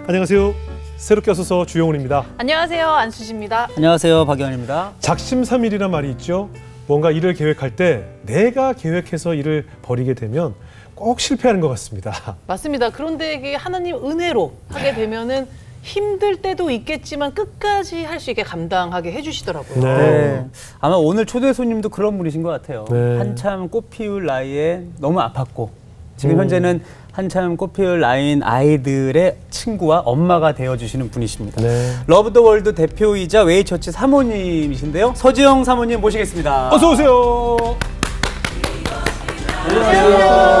안녕하세요. 새롭게 와서서 주영훈입니다. 안녕하세요. 안수지입니다. 안녕하세요. 박영환입니다. 작심삼일이란 말이 있죠. 뭔가 일을 계획할 때 내가 계획해서 일을 벌이게 되면 꼭 실패하는 것 같습니다. 맞습니다. 그런데 이게 하나님 은혜로 하게 되면은 힘들 때도 있겠지만 끝까지 할 수 있게 감당하게 해주시더라고요. 네. 아마 오늘 초대 손님도 그런 분이신 것 같아요. 네. 한참 꽃 피울 나이에 너무 아팠고 지금 현재는 한참 꽃 피울 나이인 아이들의 친구와 엄마가 되어주시는 분이십니다. 네. 러브 더 월드 대표이자 웨이처치 사모님이신데요. 서지영 사모님 모시겠습니다. 어서 오세요. 안녕하세요.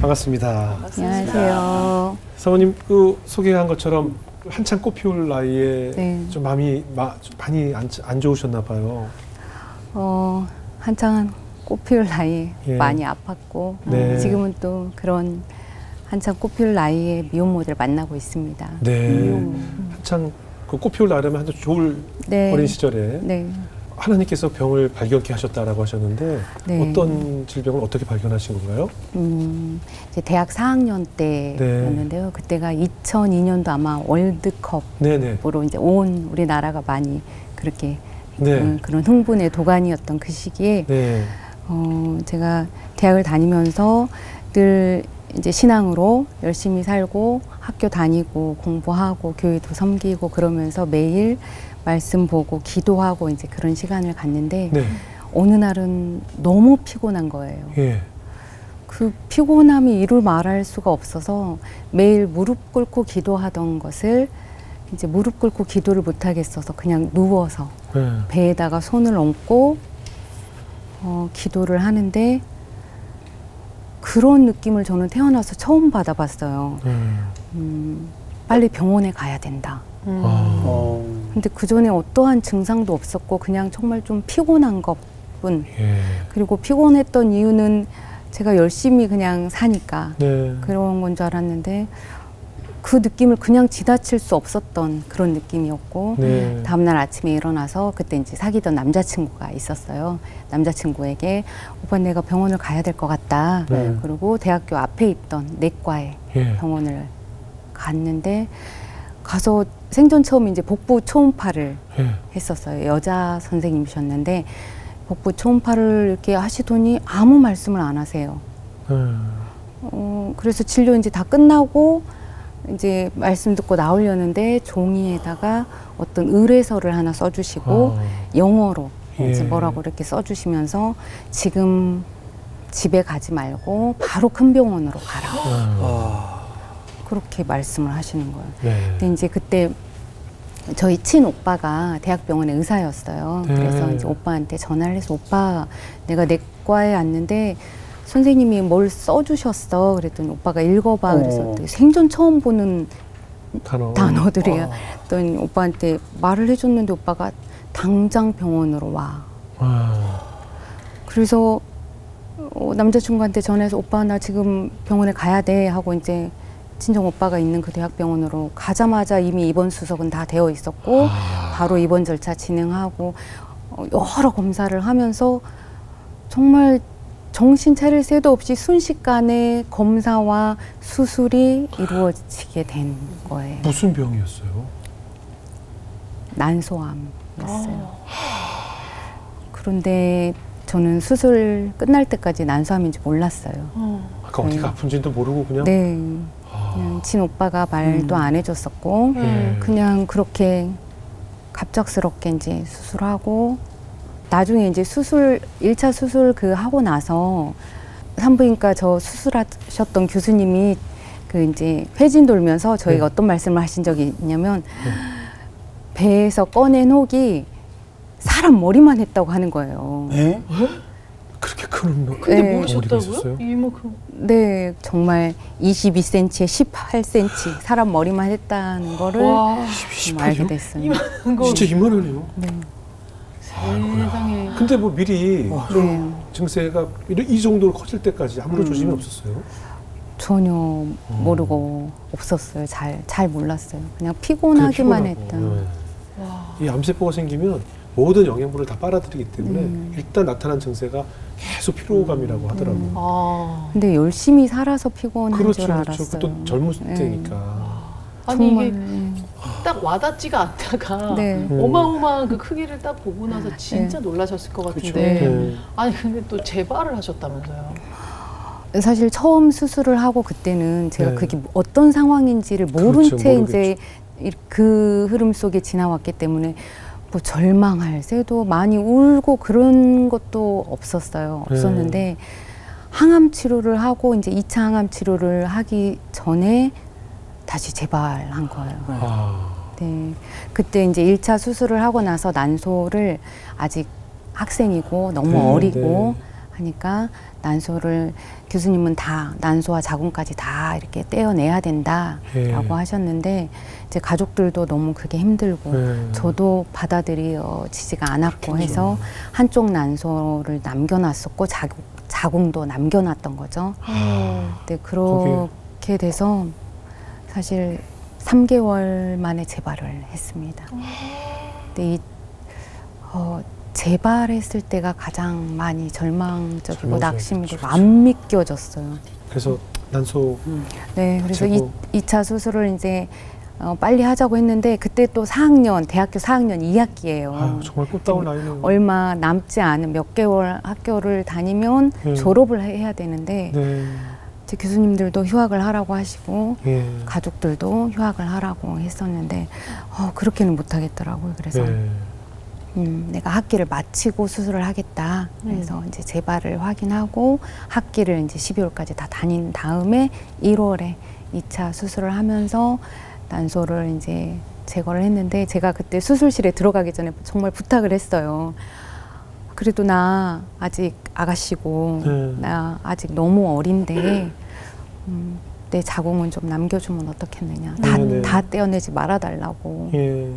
반갑습니다. 안녕하세요. 사모님 소개한 것처럼 한창 꽃 피울 나이에 네. 좀 마음이 많이 안 좋으셨나 봐요. 한창 꽃 피울 나이에 예. 많이 아팠고 네. 지금은 또 그런 한창 꽃 피울 나이에 미혼모들을 만나고 있습니다. 네. 한창 그 꽃 피울 나이라면 한창 좋을 네. 어린 시절에 네. 하나님께서 병을 발견케 하셨다라고 하셨는데 네. 어떤 질병을 어떻게 발견하신 건가요? 이제 대학 4학년 때였는데요. 그때가 2002년도 아마 월드컵으로 네네. 이제 온 우리나라가 많이 그렇게 네. 그런 흥분의 도가니였던 그 시기에 네. 제가 대학을 다니면서 늘 이제 신앙으로 열심히 살고 학교 다니고 공부하고 교회도 섬기고 그러면서 매일 말씀 보고 기도하고 이제 그런 시간을 갖는데 네. 어느 날은 너무 피곤한 거예요. 예. 그 피곤함이 이루 말할 수가 없어서 매일 무릎 꿇고 기도하던 것을 이제 무릎 꿇고 기도를 못 하겠어서 그냥 누워서 네. 배에다가 손을 얹고 기도를 하는데 그런 느낌을 저는 태어나서 처음 받아봤어요. 빨리 병원에 가야 된다. 근데 그 전에 어떠한 증상도 없었고 그냥 정말 좀 피곤한 것뿐. 예. 그리고 피곤했던 이유는 제가 열심히 그냥 사니까 네. 그런 건 줄 알았는데 그 느낌을 그냥 지나칠 수 없었던 그런 느낌이었고 네. 다음날 아침에 일어나서 그때 이제 사귀던 남자친구가 있었어요. 남자친구에게 오빠 내가 병원을 가야 될 것 같다. 네. 그리고 대학교 앞에 있던 내과에 예. 병원을 갔는데 가서 생전 처음 이제 복부 초음파를 예. 했었어요. 여자 선생님이셨는데 복부 초음파를 이렇게 하시더니 아무 말씀을 안 하세요. 그래서 진료 이제 다 끝나고 이제 말씀 듣고 나오려는데 종이에다가 어떤 의뢰서를 하나 써주시고 영어로 예. 이제 뭐라고 이렇게 써주시면서 지금 집에 가지 말고 바로 큰 병원으로 가라. 그렇게 말씀을 하시는 거예요. 네. 근데 이제 그때 저희 친오빠가 대학병원의 의사였어요. 네. 그래서 이제 오빠한테 전화를 해서 오빠 내가 내과에 왔는데 선생님이 뭘 써주셨어. 그랬더니 오빠가 읽어봐. 그래서 생전 처음 보는 단어들이에요. 그랬더니 오빠한테 말을 해줬는데 오빠가 당장 병원으로 와. 그래서 남자친구한테 전화해서 오빠 나 지금 병원에 가야 돼 하고 이제 친정 오빠가 있는 그 대학병원으로 가자마자 이미 입원 수속은 다 되어 있었고 바로 입원 절차 진행하고 여러 검사를 하면서 정말 정신 차릴 새도 없이 순식간에 검사와 수술이 이루어지게 된 거예요. 무슨 병이었어요? 난소암이었어요. 그런데 저는 수술 끝날 때까지 난소암인지 몰랐어요. 아까 어디가 아픈지도 모르고 그냥? 네. 그냥 친오빠가 말도 안 해줬었고 그냥 그렇게 갑작스럽게 이제 수술하고 나중에 이제 수술 1차 수술 그 하고 나서 산부인과 저 수술하셨던 교수님이 그 이제 회진 돌면서 저희가 어떤 말씀을 하신 적이 있냐면 배에서 꺼낸 혹이 사람 머리만 했다고 하는 거예요. 네? 그렇게 큰 근데 네. 뭐 어디가 하셨다고요? 있었어요? 이만큼. 네, 정말 22cm에 18cm 사람 머리만 했다는 거를 와, 알게 됐어요. 이만한 거. 진짜 이만하네요. 네. 세상에. 근데 뭐 미리 좀 네. 증세가 이 정도로 커질 때까지 아무런 조짐이 없었어요? 전혀 모르고 없었어요. 잘 몰랐어요. 그냥 피곤하기만 피곤하고. 했던. 네. 이 암세포가 생기면 모든 영양분을 다 빨아들이기 때문에 일단 나타난 증세가 계속 피로감이라고 하더라고요. 아. 근데 열심히 살아서 피곤한 그렇죠, 줄 그렇죠. 알았어요. 또 젊을 네. 때니까. 아니 정말, 이게 딱 와닿지가 않다가 네. 어마어마한 그 크기를 딱 보고 나서 진짜 놀라셨을 것 그렇죠. 같은데 네. 아니 근데 또 재발을 하셨다면서요? 사실 처음 수술을 하고 그때는 제가 네. 그게 어떤 상황인지를 모른 그렇죠, 채 모르겠죠. 이제 그 흐름 속에 지나왔기 때문에 뭐 절망할 새도 많이 울고 그런 것도 없었어요. 네. 없었는데 항암 치료를 하고 이제 2차 항암 치료를 하기 전에 다시 재발한 거예요. 아, 네. 그때 이제 1차 수술을 하고 나서 난소를 아직 학생이고 너무 네, 어리고 네. 하니까 난소를 교수님은 다 난소와 자궁까지 다 이렇게 떼어내야 된다라고 네. 하셨는데 이제 가족들도 너무 그게 힘들고 네. 저도 받아들여지지가 않았고 그렇겠죠. 해서 한쪽 난소를 남겨놨었고 자궁도 남겨놨던 거죠. 네, 그렇게 돼서 사실 3개월 만에 재발을 했습니다. 근데 재발했을 때가 가장 많이 절망적이고 낙심이 되고 안 믿겨졌어요. 그래서 난소 네, 그래서 제고. 2차 수술을 이제 빨리 하자고 했는데 그때 또 4학년, 대학교 4학년 2학기예요. 아유, 정말 꽃다운 나이는 얼마 남지 않은 몇 개월 학교를 다니면 졸업을 해야 되는데 네. 제 교수님들도 휴학을 하라고 하시고 예. 가족들도 휴학을 하라고 했었는데 그렇게는 못하겠더라고요. 그래서 네. 내가 학기를 마치고 수술을 하겠다. 그래서 이제 재발을 확인하고 학기를 이제 12월까지 다 다닌 다음에 1월에 2차 수술을 하면서 난소를 이제 제거를 했는데 제가 그때 수술실에 들어가기 전에 정말 부탁을 했어요. 그래도 나 아직 아가씨고 나 아직 너무 어린데 내 자궁은 좀 남겨주면 어떻겠느냐. 다 떼어내지 말아달라고. 예.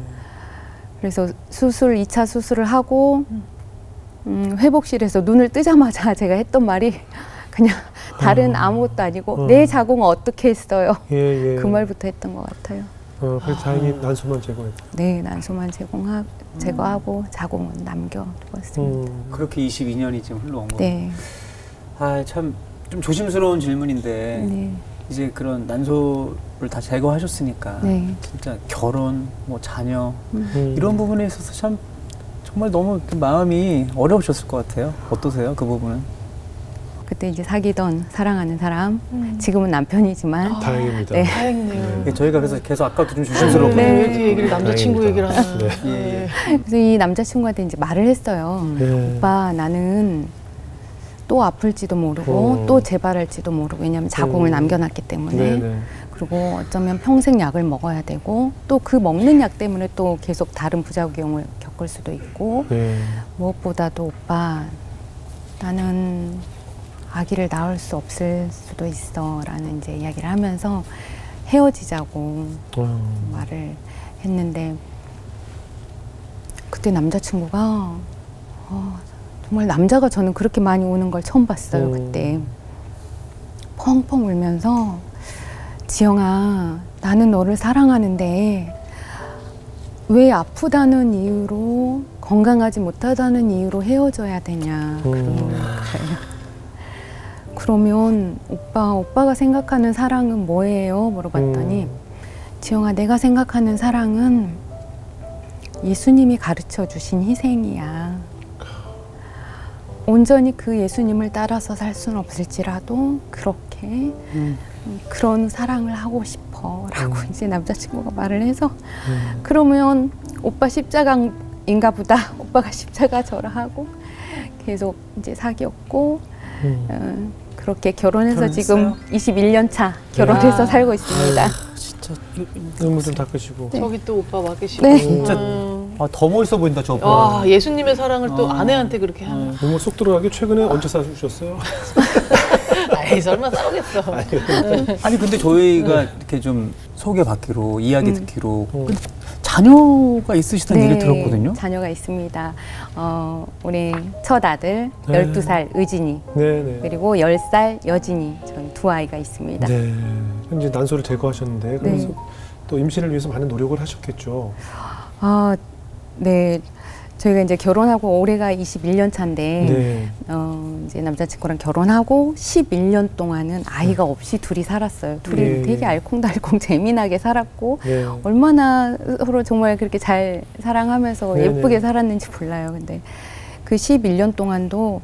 그래서 2차 수술을 하고 회복실에서 눈을 뜨자마자 제가 했던 말이 그냥 다른 아무것도 아니고 내 자궁은 어떻게 했어요. 예, 예. 그 말부터 했던 것 같아요. 그래서 다행히 난소만 제거했고. 네, 난소만 제거하고 자궁은 남겨두었습니다. 그렇게 22년이 지금 흘러온 거예요. 네. 아, 참 좀 조심스러운 질문인데 네. 이제 그런 난소를 다 제거하셨으니까 네. 진짜 결혼, 뭐 자녀 이런 부분에 있어서 참 정말 너무 마음이 어려우셨을 것 같아요. 어떠세요? 그 부분은? 그때 이제 사귀던 사랑하는 사람, 지금은 남편이지만 다행입니다. 네. 다행이네요. 예, 저희가 그래서 계속 아까도 좀 조심스럽거든요. 왜 이렇게 얘기를 남자친구 다행입니다. 얘기를 하나. 네. 예, 예. 그래서 이 남자친구한테 이제 말을 했어요. 네. 오빠, 나는 또 아플지도 모르고 또 재발할지도 모르고 왜냐하면 자궁을 남겨놨기 때문에 네네. 그리고 어쩌면 평생 약을 먹어야 되고 또 그 먹는 약 때문에 또 계속 다른 부작용을 겪을 수도 있고 네. 무엇보다도 오빠, 나는 아기를 낳을 수 없을 수도 있어 라는 이제 이야기를 하면서 헤어지자고 말을 했는데 그때 남자친구가 정말 남자가 저는 그렇게 많이 우는 걸 처음 봤어요. 그때 펑펑 울면서 지영아, 나는 너를 사랑하는데 왜 아프다는 이유로 건강하지 못하다는 이유로 헤어져야 되냐 그러는 거예요. 그러면 오빠가 생각하는 사랑은 뭐예요? 물어봤더니 지영아, 내가 생각하는 사랑은 예수님이 가르쳐 주신 희생이야. 온전히 그 예수님을 따라서 살 수는 없을지라도 그렇게 그런 사랑을 하고 싶어 라고 이제 남자친구가 말을 해서 그러면 오빠 십자가인가 보다. 오빠가 십자가 절하 하고 계속 이제 사귀었고 그렇게 결혼해서 지금 21년 차 결혼해서 살고 있습니다. 진짜 눈물 좀 닦으시고. 저기 또 오빠 와 계시고. 네. 진짜 더 멋있어 보인다 저 오빠. 와, 예수님의 사랑을 또 아내한테 그렇게 하는. 너무 속 들어가게 최근에 언제 사주셨어요? 아이, 설마 싸우겠어. 아니 근데 저희가 이렇게 좀 소개받기로 이야기 듣기로 자녀가 있으시다는 얘기 들었거든요. 자녀가 있습니다. 우리 첫 아들 네. 12살 의진이 네네. 그리고 10살 여진이 저희 두 아이가 있습니다. 네. 이제 난소를 제거하셨는데 그래서 또 임신을 위해서 많은 노력을 하셨겠죠. 네. 저희가 이제 결혼하고 올해가 21년 차인데 네. 이제 남자친구랑 결혼하고 11년 동안은 아이가 없이 둘이 살았어요. 둘이 네. 되게 알콩달콩 재미나게 살았고 네. 얼마나 서로 정말 그렇게 잘 사랑하면서 네, 예쁘게 네. 살았는지 몰라요. 근데 그 11년 동안도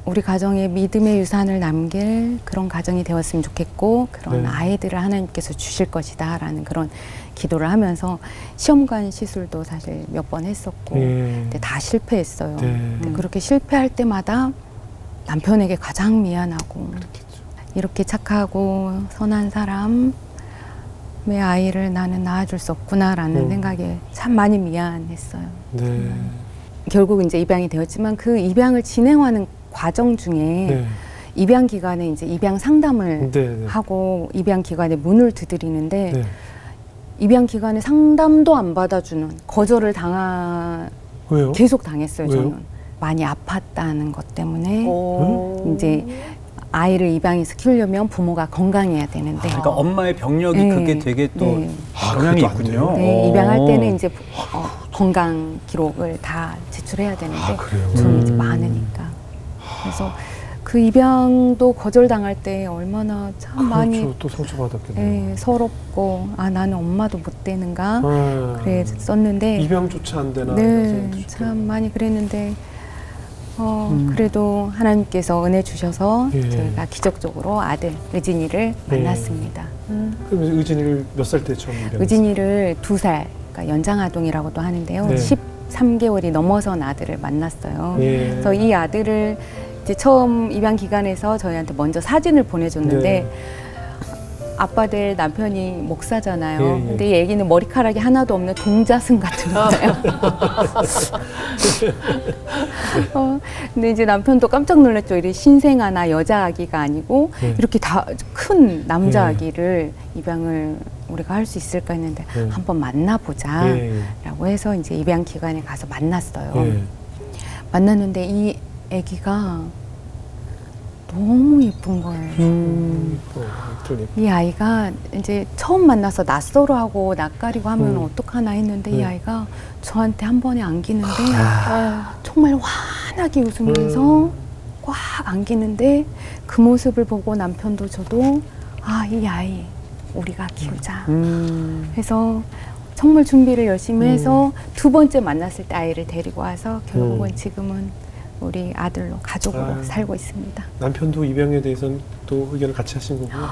우리 가정에 믿음의 유산을 남길 그런 가정이 되었으면 좋겠고 그런 네. 아이들을 하나님께서 주실 것이다 라는 그런 기도를 하면서 시험관 시술도 사실 몇 번 했었고 네. 근데 다 실패했어요. 네. 근데 그렇게 실패할 때마다 남편에게 가장 미안하고 그렇겠죠. 이렇게 착하고 선한 사람의 아이를 나는 낳아줄 수 없구나라는 생각에 참 많이 미안했어요. 네. 결국 이제 입양이 되었지만 그 입양을 진행하는 과정 중에 네. 입양 기관에 이제 입양 상담을 네. 네. 하고 입양 기관에 문을 두드리는데 네. 입양 기관에 상담도 안 받아주는 거절을 왜요? 계속 당했어요. 왜요? 저는 많이 아팠다는 것 때문에 오. 이제 아이를 입양해서 키우려면 부모가 건강해야 되는데 그러니까 엄마의 병력이 네. 그게 되게 또 네. 영향이 그것도 안 있군요. 돼요? 네, 입양할 때는 이제 건강 기록을 다 제출해야 되는데 그래요? 저는 이제 많으니까 그래서 그 입양도 거절당할 때 얼마나 참 많이 그렇죠. 또 상처받았겠네요. 예, 서럽고 나는 엄마도 못 되는가 아, 그랬었는데 입양조차 안 되나? 네, 참 많이 그랬는데 그래도 하나님께서 은혜 주셔서 예. 저희가 기적적으로 아들 의진이를 만났습니다. 그럼 의진이를 몇 살 때 처음 입양했어요? 의진이를 2살, 그러니까 연장아동이라고도 하는데요. 네. 13개월이 넘어선 아들을 만났어요. 예. 그래서 이 아들을 이제 처음 입양 기관에서 저희한테 먼저 사진을 보내줬는데 네. 아빠 될 남편이 목사잖아요. 예, 예. 근데 이 애기는 머리카락이 하나도 없는 동자승 같은 거예요. 근데 이제 남편도 깜짝 놀랐죠. 이렇게 신생아나 여자 아기가 아니고 네. 이렇게 다 큰 남자 예. 아기를 입양을 우리가 할 수 있을까 했는데 예. 한번 만나보자 예. 라고 해서 이제 입양 기관에 가서 만났어요. 예. 만났는데 이 아기가 너무 예쁜 거예요. 이 아이가 이제 처음 만나서 낯설어하고 낯가리고 하면 어떡하나 했는데 이 아이가 저한테 한 번에 안기는데 정말 환하게 웃으면서 꽉 안기는데 그 모습을 보고 남편도 저도 이 아이 우리가 키우자 해서 정말 준비를 열심히 해서 두 번째 만났을 때 아이를 데리고 와서 결국은 지금은 우리 아들로 가족으로 살고 있습니다. 남편도 입양에 대해서는 또 의견을 같이 하신 거고요.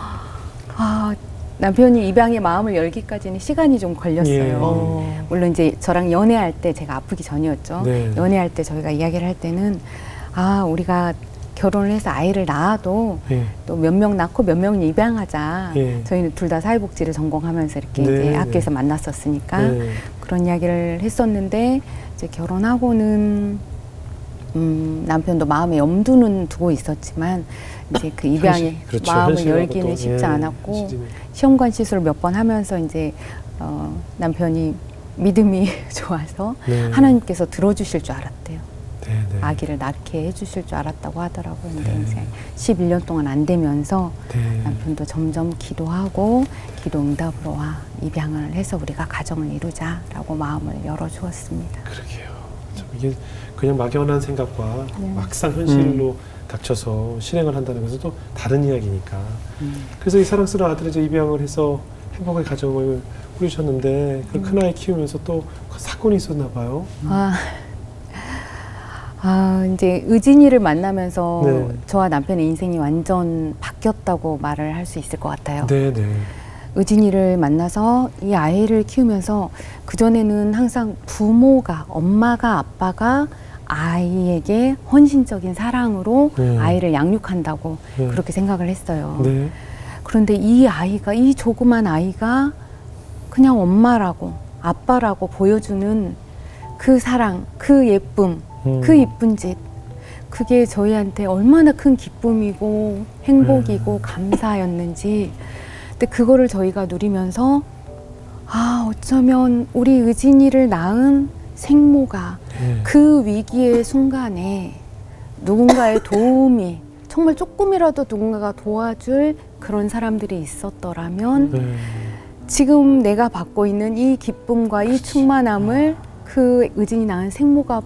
남편이 입양의 마음을 열기까지는 시간이 좀 걸렸어요. 물론 이제 저랑 연애할 때 제가 아프기 전이었죠. 네. 연애할 때 저희가 이야기를 할 때는 우리가 결혼을 해서 아이를 낳아도 예. 또 몇 명 낳고 몇 명은 입양하자. 예. 저희는 둘 다 사회복지를 전공하면서 이렇게 네, 이제 네. 학교에서 만났었으니까 네. 그런 이야기를 했었는데 이제 결혼하고는 남편도 마음에 염두는 두고 있었지만 이제 그 입양에 그렇죠. 마음을 현실하고 열기는 또, 쉽지 예, 않았고 시즌이. 시험관 시술 몇 번 하면서 이제 남편이 믿음이 좋아서 네. 하나님께서 들어주실 줄 알았대요. 네, 네. 아기를 낳게 해주실 줄 알았다고 하더라고요. 근데 네. 이제 11년 동안 안 되면서 네. 남편도 점점 기도하고 기도 응답으로 입양을 해서 우리가 가정을 이루자라고 마음을 열어주었습니다. 그러게요. 참 이게 그냥 막연한 생각과 네. 막상 현실로 닥쳐서 실행을 한다는 것은 또 다른 이야기니까. 그래서 이 사랑스러운 아들을 이제 입양을 해서 행복의 가정을 꾸리셨는데 그 큰아이 키우면서 또 사건이 있었나 봐요. 이제 의진이를 만나면서 네. 저와 남편의 인생이 완전 바뀌었다고 말을 할 수 있을 것 같아요. 네, 네. 의진이를 만나서 이 아이를 키우면서 그전에는 항상 부모가, 엄마가, 아빠가 아이에게 헌신적인 사랑으로 아이를 양육한다고 그렇게 생각을 했어요. 네. 그런데 이 아이가, 이 조그만 아이가 그냥 엄마라고, 아빠라고 보여주는 그 사랑, 그 예쁨, 그 이쁜 짓, 그게 저희한테 얼마나 큰 기쁨이고 행복이고 감사였는지. 근데 그거를 저희가 누리면서 어쩌면 우리 의진이를 낳은 생모가 그 위기의 순간에 누군가의 도움이 정말 조금이라도 누군가가 도와줄 그런 사람들이 있었더라면 지금 내가 받고 있는 이 기쁨과 이 충만함을 그 의진이 낳은 생모가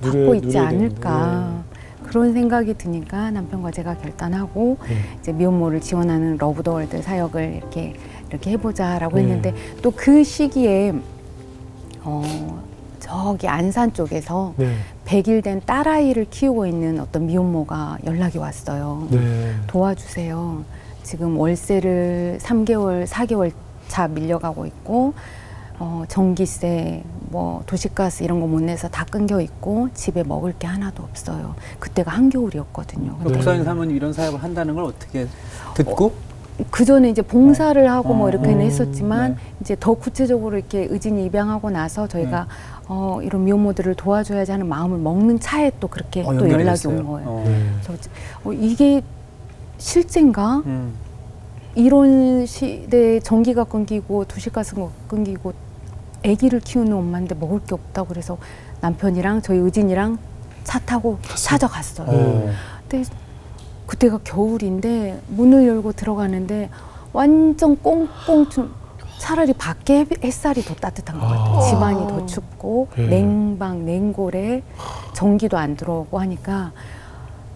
받고 있지 누려야 않을까 그런 생각이 드니까 남편과 제가 결단하고 이제 미혼모를 지원하는 러브 더 월드 사역을 이렇게 해보자라고 했는데 또 그 시기에 저기 안산 쪽에서 100일 된 딸아이를 키우고 있는 어떤 미혼모가 연락이 왔어요. 도와주세요. 지금 월세를 3개월, 4개월 차 밀려가고 있고 전기세, 뭐 도시가스 이런 거 못 내서 다 끊겨 있고 집에 먹을 게 하나도 없어요. 그때가 한겨울이었거든요. 목사님 사모님 이런 사역을 한다는 걸 어떻게 듣고? 그 전에 이제 봉사를 하고 뭐 이렇게는 했었지만 이제 더 구체적으로 이렇게 의진이 입양하고 나서 저희가 이런 미혼모들을 도와줘야지 하는 마음을 먹는 차에 또 그렇게 또 연락이 됐어요. 온 거예요. 그래서 이게 실제인가? 이런 시대에 전기가 끊기고 도시가스가 끊기고 아기를 키우는 엄마인데 먹을 게 없다고 그래서 남편이랑 저희 의진이랑 차 타고 찾아갔어요. 근데 그때가 겨울인데 문을 열고 들어가는데 완전 꽁꽁 차라리 밖에 햇살이 더 따뜻한 것 같아요. 집안이 더 춥고 냉방, 냉골에 전기도 안 들어오고 하니까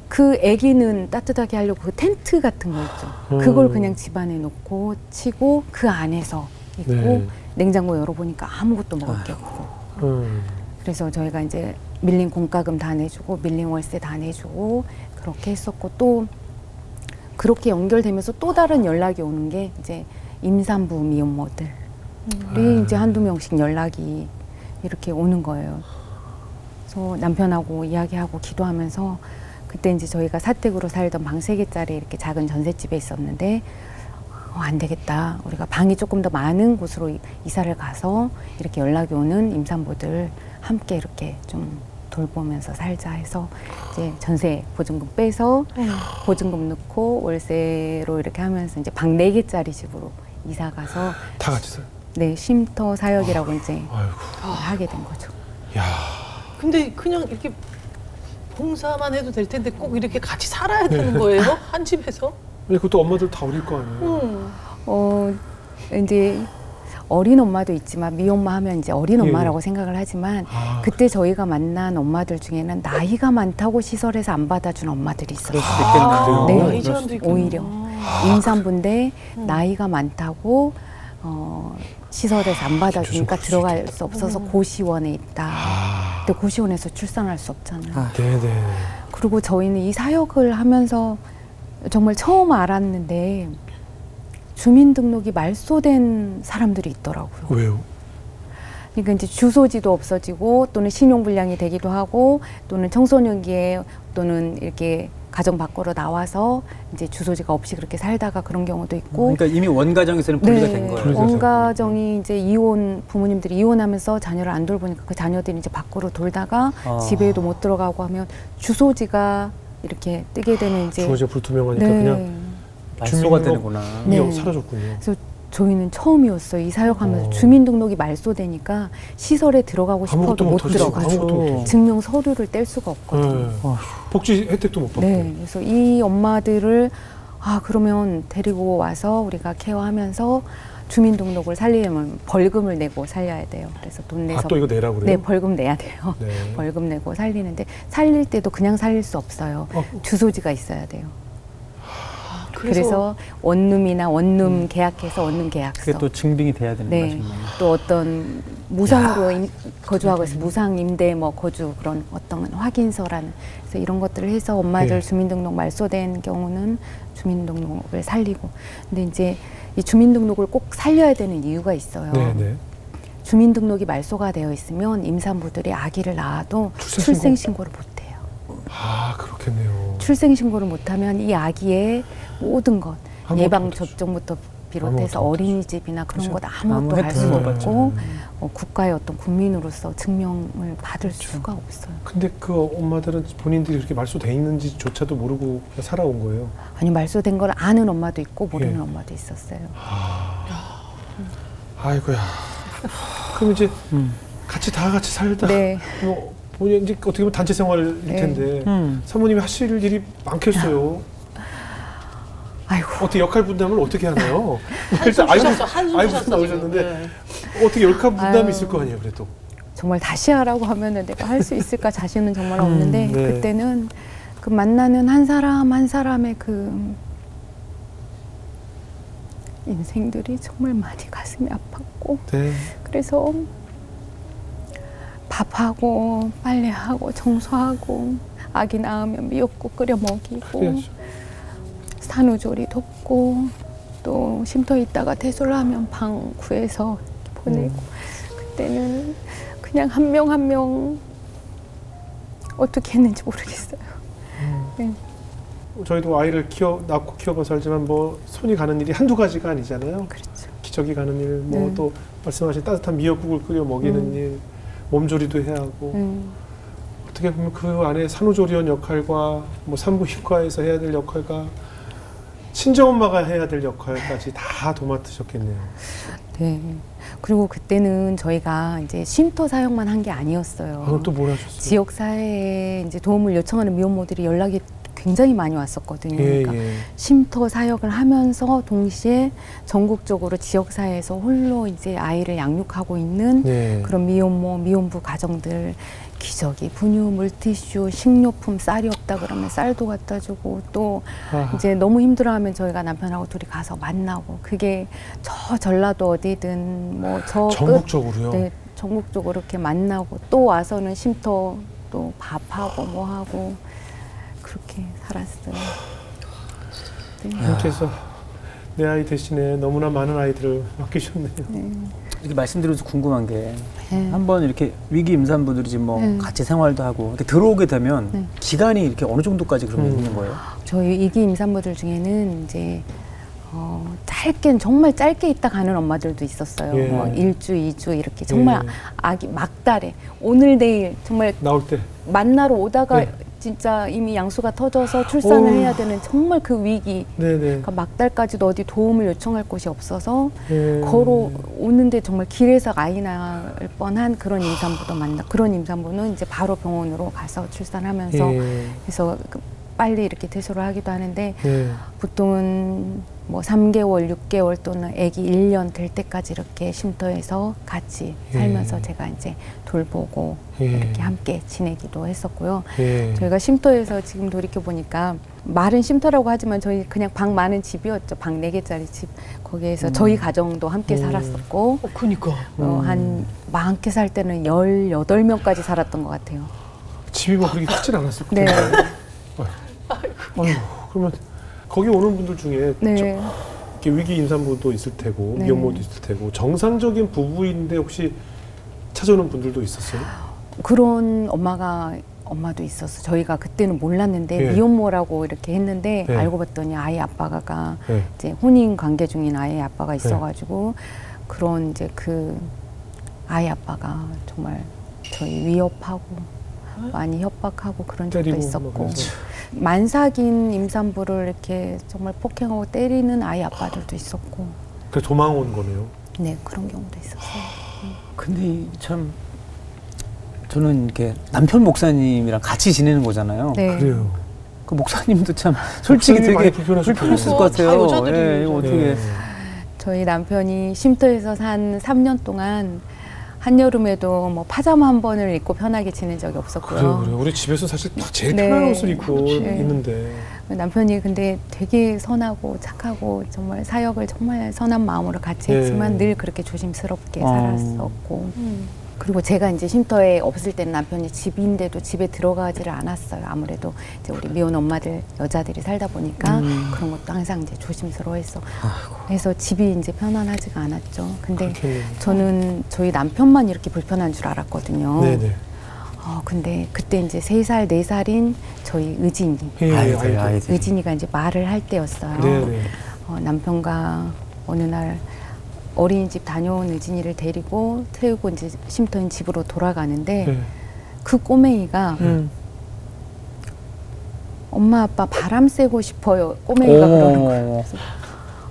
그 아기는 따뜻하게 하려고 그 텐트 같은 거 있죠. 그걸 그냥 집안에 놓고 치고 그 안에서 있고 냉장고 열어보니까 아무것도 먹을 게 없고 그래서 저희가 이제 밀린 공과금 다 내주고 밀린 월세 다 내주고 그렇게 했었고 또 그렇게 연결되면서 또 다른 연락이 오는 게 이제 임산부 미혼모들이 이제 한두 명씩 연락이 이렇게 오는 거예요. 그래서 남편하고 이야기하고 기도하면서 그때 이제 저희가 사택으로 살던 방 3개짜리 이렇게 작은 전셋집에 있었는데 안 되겠다. 우리가 방이 조금 더 많은 곳으로 이사를 가서 이렇게 연락이 오는 임산부들 함께 이렇게 좀 돌보면서 살자 해서 이제 전세 보증금 빼서 보증금 넣고 월세로 이렇게 하면서 이제 방 4개짜리 집으로 이사 가서 다 같이 살아요? 네, 쉼터 사역이라고 이제 하게 된 거죠. 야. 근데 그냥 이렇게 봉사만 해도 될 텐데 꼭 이렇게 같이 살아야 되는 거예요? 한 집에서? 그것도 엄마들 다 어릴 거 아니에요? 이제 어린 엄마도 있지만 미혼모 하면 이제 어린 엄마라고 생각을 하지만 그때 저희가 만난 엄마들 중에는 나이가 많다고 시설에서 안 받아준 엄마들이 있어요. 그래요? 나이 제한도 있구나. 오히려 임산부인데 나이가 많다고 시설에서 안 받아주니까 들어갈 수 없어서 고시원에 있다. 근데 고시원에서 출산할 수 없잖아요. 네네. 그리고 저희는 이 사역을 하면서 정말 처음 알았는데 주민등록이 말소된 사람들이 있더라고요. 왜요? 그러니까 이제 주소지도 없어지고 또는 신용불량이 되기도 하고 또는 청소년기에 또는 이렇게 가정 밖으로 나와서 이제 주소지가 없이 그렇게 살다가 그런 경우도 있고. 그러니까 이미 원가정에서는 분리가 된 거예요. 원가정이 이제 부모님들이 이혼하면서 자녀를 안 돌보니까 그 자녀들이 이제 밖으로 돌다가 집에도 못 들어가고 하면 주소지가 이렇게 뜨게 되는 이제 주소지가 불투명하니까 그냥 말소가 되는구나. 사라졌군요. 그래서 저희는 처음이었어요. 이 사역하면서 주민등록이 말소되니까 시설에 들어가고 싶어도 못 들어가죠. 증명 서류를 뗄 수가 없거든요. 복지 혜택도 못 받고. 네, 그래서 이 엄마들을 그러면 데리고 와서 우리가 케어하면서 주민등록을 살리려면 벌금을 내고 살려야 돼요. 그래서 돈 내서 또 이거 내라고 그래요? 네, 벌금 내야 돼요. 벌금 내고 살리는데 살릴 때도 그냥 살릴 수 없어요. 주소지가 있어야 돼요. 그래서 원룸이나 원룸 계약해서 원룸 계약서. 그게 또 증빙이 돼야 되는 거죠. 또 어떤 무상으로 거주하고 있어 무상 임대 거주 그런 어떤 확인서라는 그래서 이런 것들을 해서 엄마들 주민등록 말소된 경우는 주민등록을 살리고 근데 이제 이 주민등록을 꼭 살려야 되는 이유가 있어요. 주민등록이 말소가 되어 있으면 임산부들이 아기를 낳아도 출생신고를 못해요. 그렇겠네요. 출생신고를 못하면 이 아기의 모든 것 예방접종부터 비롯해서 어린이집이나 그런 것 아무것도 할 수 없고 국가의 어떤 국민으로서 증명을 받을 수가 없어요. 근데 그 엄마들은 본인들이 그렇게 말소돼 있는지조차도 모르고 살아온 거예요? 아니 말소된 걸 아는 엄마도 있고 모르는 엄마도 있었어요. 아이고야. 그럼 이제 같이 살다 이제 어떻게 보면 단체 생활일 텐데 사모님이 하실 일이 많겠어요. 아이고. 어떻게 역할 분담을 어떻게 하나요? 한숨 나오셨는데 어떻게 역할 분담이 있을 거 아니에요, 그래도. 정말 다시 하라고 하면은 내가 할 수 있을까 자신은 정말 없는데 네. 그때는 그 만나는 한 사람 한 사람의 그 인생들이 정말 많이 가슴이 아팠고 네. 그래서 밥하고 빨래하고 청소하고 아기 낳으면 미역국 끓여 먹이고 그래야죠. 산후조리 돕고 또 쉼터 있다가 퇴소하면 방 구해서 보내고 그때는 그냥 한 명 한 명 어떻게 했는지 모르겠어요. 네. 저희도 아이를 낳고 키워봐서 알지만 뭐 손이 가는 일이 한두 가지가 아니잖아요. 그렇죠. 기저귀 가는 일, 뭐 네. 또 말씀하신 따뜻한 미역국을 끓여 먹이는 일, 몸조리도 해야 하고 어떻게 보면 그 안에 산후조리원 역할과 뭐 산부인과에서 해야 될 역할과 친정엄마가 해야 될 역할까지 다 도맡으셨겠네요. 네. 그리고 그때는 저희가 이제 쉼터 사역만 한 게 아니었어요. 그럼 또 뭘 하셨어요? 지역 사회에 이제 도움을 요청하는 미혼모들이 연락이 굉장히 많이 왔었거든요. 예, 그러니까 예. 쉼터 사역을 하면서 동시에 전국적으로 지역 사회에서 홀로 이제 아이를 양육하고 있는 네. 그런 미혼모, 미혼부 가정들 기저귀, 분유, 물티슈, 식료품, 쌀이 없다 그러면 쌀도 갖다 주고 또 아하. 이제 너무 힘들어하면 저희가 남편하고 둘이 가서 만나고 그게 저 전라도 어디든 뭐 저 전국적으로요? 네, 전국적으로 이렇게 만나고 또 와서는 쉼터 또 밥하고 뭐 하고 그렇게 살았어요. 네. 하나님께서 내 아이 대신에 너무나 많은 아이들을 맡기셨네요. 네. 이렇게 말씀드려서 궁금한 게 네. 한번 이렇게 위기 임산부들이 지금 뭐 네. 같이 생활도 하고 이렇게 들어오게 되면 네. 기간이 이렇게 어느 정도까지 그러면 있는 거예요? 저희 이기 임산부들 중에는 이제 짧게 정말 짧게 있다 가는 엄마들도 있었어요. 예. 뭐 1주, 2주 이렇게 정말 예. 아기 막달에 오늘 내일 정말 나올 때. 만나러 오다가 네. 진짜 이미 양수가 터져서 출산을 오. 해야 되는 정말 그 위기. 네네. 그러니까 막달까지도 어디 도움을 요청할 곳이 없어서 예. 걸어오는데 정말 길에서 아이 낳을 뻔한 그런 임산부도 그런 임산부는 이제 바로 병원으로 가서 출산하면서 예. 그래서 빨리 이렇게 퇴소를 하기도 하는데 예. 보통은 뭐 3개월, 6개월 또는 아기 1년 될 때까지 이렇게 쉼터에서 같이 살면서 예. 제가 이제 돌보고 예. 이렇게 함께 지내기도 했었고요. 예. 저희가 쉼터에서 지금 돌이켜 보니까 말은 쉼터라고 하지만 저희 그냥 방 많은 집이었죠. 방 4개짜리 집. 거기에서 저희 가정도 함께 살았었고 그니까. 한 많게 살 때는 18명까지 살았던 것 같아요. 집이 뭐 그렇게 크진 않았을 네. 거예요. 아유, 그러면 거기 오는 분들 중에 네. 이렇게 위기 임산부도 있을 테고 네. 미혼모도 있을 테고 정상적인 부부인데 혹시 찾아오는 분들도 있었어요? 그런 엄마도 있었어. 저희가 그때는 몰랐는데 예. 미혼모라고 이렇게 했는데 예. 알고 봤더니 아이 아빠가 예. 이제 혼인 관계 중인 아이 아빠가 있어가지고 그런 이제 그 아이 아빠가 정말 저희 위협하고 많이 협박하고 그런 적도 때리고 있었고 뭐 그래서. 만삭인 임산부를 이렇게 정말 폭행하고 때리는 아이 아빠들도 있었고 그래서 도망 온 거네요. 네 그런 경우도 있었어요. 근데 참 저는 이렇게 남편 목사님이랑 같이 지내는 거잖아요. 네. 그래요. 그 목사님도 참 솔직히 목사님이 많이 되게 불편하실 불편했을 거예요. 것 같아요. 다 여자들이 예, 이거 어떻게 네. 저희 남편이 쉼터에서 산 3년 동안 한여름에도 뭐 파자마 한 번을 입고 편하게 지낸 적이 없었고요. 그래요. 우리 집에서 사실 제일 네. 편한 옷을 입고 네. 있는데. 남편이 근데 되게 선하고 착하고 정말 사역을 정말 선한 마음으로 같이 네. 했지만 늘 그렇게 조심스럽게 어. 살았었고 그리고 제가 이제 쉼터에 없을 때는 남편이 집인데도 집에 들어가지를 않았어요. 아무래도 이제 우리 미혼 엄마들 여자들이 살다 보니까 그런 것도 항상 이제 조심스러워했어. 그래서 집이 이제 편안하지가 않았죠. 근데 그렇겠네요. 저는 저희 남편만 이렇게 불편한 줄 알았거든요. 네네. 근데 그때 이제 3살, 4살인 저희 의진이. 예, 아이들, 아이고. 아이들. 의진이가 이제 말을 할 때였어요. 네네. 남편과 어느 날 어린이집 다녀온 의진이를 데리고 태우고 이제 쉼터인 집으로 돌아가는데 네. 그 꼬맹이가 엄마 아빠 바람 쐬고 싶어요. 꼬맹이가 그러는 거예요.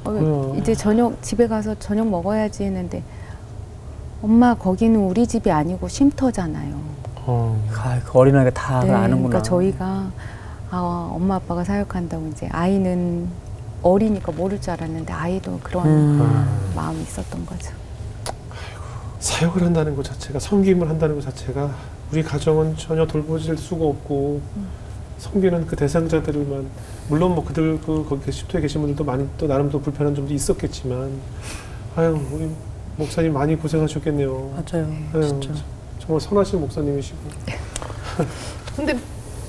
그래서 이제 집에 가서 저녁 먹어야지 했는데 엄마 거기는 우리 집이 아니고 쉼터잖아요. 그 어린아이가 다 아는구나. 그러니까 저희가 엄마 아빠가 사역한다고 이제 아이는 어리니까 모를 줄 알았는데 아이도 그런 마음이 있었던 거죠. 사역을 한다는 것 자체가, 섬김을 한다는 것 자체가 우리 가정은 전혀 돌보질 수가 없고 섬기는 그 대상자들만, 물론 뭐 그들 거기 십토에 계신 분들도 많이 또 나름 또 불편한 점도 있었겠지만, 아유 우리 목사님 많이 고생하셨겠네요. 맞아요. 아유, 진짜. 정말 선하신 목사님이시고. 근데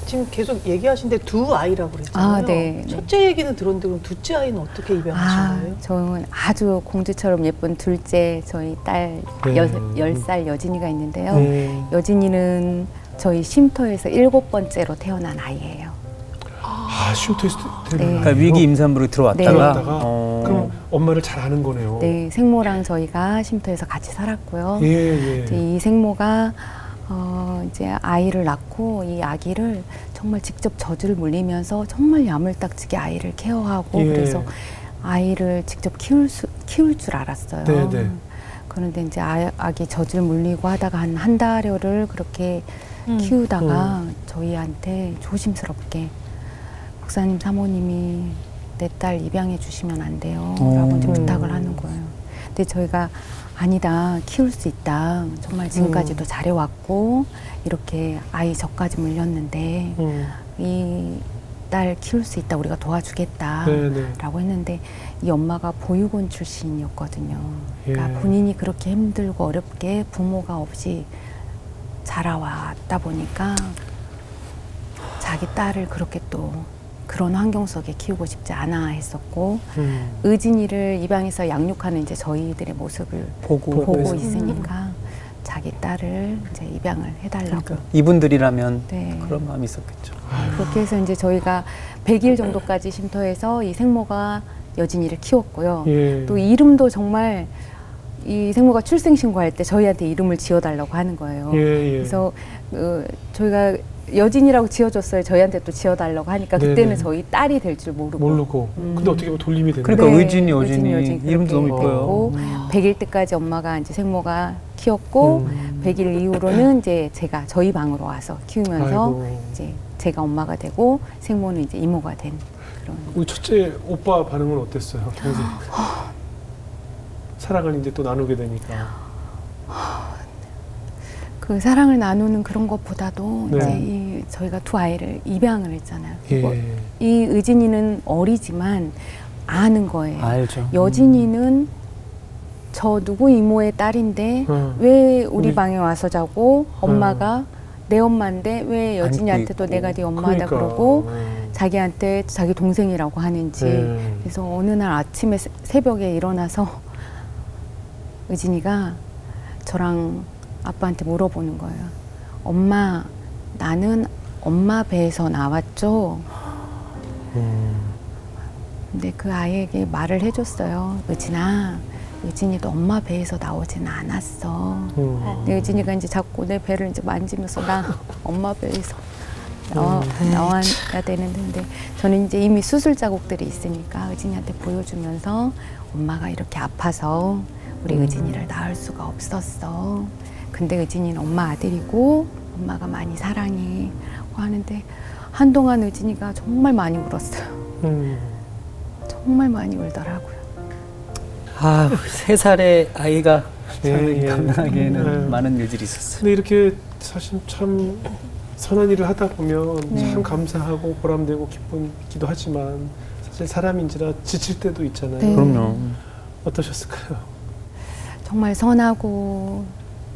지금 계속 얘기하신데 두 아이라고 그랬잖아요. 아, 네. 첫째 얘기는 들었는데 그럼 둘째 아이는 어떻게 입양하신 거예요? 저는 아주 공주처럼 예쁜 둘째 저희 딸 네. 10살 여진이가 있는데요. 네. 여진이는 저희 쉼터에서 7번째로 태어난 아이예요. 쉼터에서 네. 그러니까 위기 임산부로 들어왔다가 들어왔다가 어. 그럼 엄마를 잘 아는 거네요. 네, 생모랑 저희가 쉼터에서 같이 살았고요. 예. 이제 이 생모가 이제 아이를 낳고 이 아기를 정말 직접 젖을 물리면서 정말 야물딱지게 아이를 케어하고 예. 그래서 아이를 직접 키울 줄 알았어요. 네. 그런데 이제 아기 젖을 물리고 하다가 한 달여를 그렇게 키우다가 저희한테 조심스럽게 목사님 사모님이 내 딸 입양해 주시면 안 돼요 라고 이제 부탁을 하는 거예요. 근데 저희가 아니다, 키울 수 있다, 정말 지금까지도 잘해왔고 이렇게 아이 젖까지 물렸는데 이 딸 키울 수 있다, 우리가 도와주겠다 라고 했는데 이 엄마가 보육원 출신이었거든요. 그러니까 예. 본인이 그렇게 힘들고 어렵게 부모가 없이 자라왔다 보니까 자기 딸을 그렇게 또 그런 환경 속에 키우고 싶지 않아 했었고 의진이를 입양해서 양육하는 이제 저희들의 모습을 보고 있으니까 자기 딸을 이제 입양을 해달라고. 그러니까 이분들이라면 네. 그런 마음이 있었겠죠. 그렇게 해서 이제 저희가 100일 정도까지 쉼터에서 이 생모가 여진이를 키웠고요. 예. 또 이름도 정말 이 생모가 출생신고할 때 저희한테 이름을 지어달라고 하는 거예요. 예. 그래서 저희가 여진이라고 지어줬어요. 저희한테 또 지어달라고 하니까 그때는 네네. 저희 딸이 될 줄 모르고. 근데 어떻게 보면 돌림이 되는 그러니까 네, 의진이, 여진이 이름도 너무 그렇게 이뻐요. 됐고, 100일 때까지 엄마가 이제 생모가 키웠고 100일 이후로는 이제 제가 저희 방으로 와서 키우면서 아이고. 이제 제가 엄마가 되고 생모는 이제 이모가 된 그런. 우리 첫째 오빠 반응은 어땠어요? 사랑을 이제 또 나누게 되니까. 그 사랑을 나누는 그런 것보다도 네. 이제 저희가 두 아이를 입양을 했잖아요. 그리고 예. 이 의진이는 어리지만 아는 거예요. 알죠. 여진이는 저 누구 이모의 딸인데 왜 우리 방에 와서 자고 엄마가 내 엄마인데 왜 여진이한테도 내가 네 엄마다 그러고 자기한테 자기 동생이라고 하는지. 그래서 어느 날 아침에 새벽에 일어나서 의진이가 저랑 아빠한테 물어보는 거예요. 엄마, 나는 엄마 배에서 나왔죠? 근데 그 아이에게 말을 해줬어요. 의진아, 의진이도 엄마 배에서 나오진 않았어. 근데 의진이가 이제 자꾸 내 배를 이제 만지면서 나 엄마 배에서 나와야 되는데, 근데 저는 이제 이미 수술 자국들이 있으니까 의진이한테 보여주면서 엄마가 이렇게 아파서 우리 의진이를 낳을 수가 없었어. 근데 의진이는 엄마 아들이고 엄마가 많이 사랑해 하는데 한동안 의진이가 정말 많이 울었어요. 정말 많이 울더라고요. 아, 3살의 아이가 예. 감당하기에는 많은 일들이 있었어요. 근데 이렇게 사실 참 선한 일을 하다 보면 네. 참 감사하고 보람되고 기쁘기도 하지만 사실 사람인지라 지칠 때도 있잖아요. 네. 그럼요. 어떠셨을까요? 정말 선하고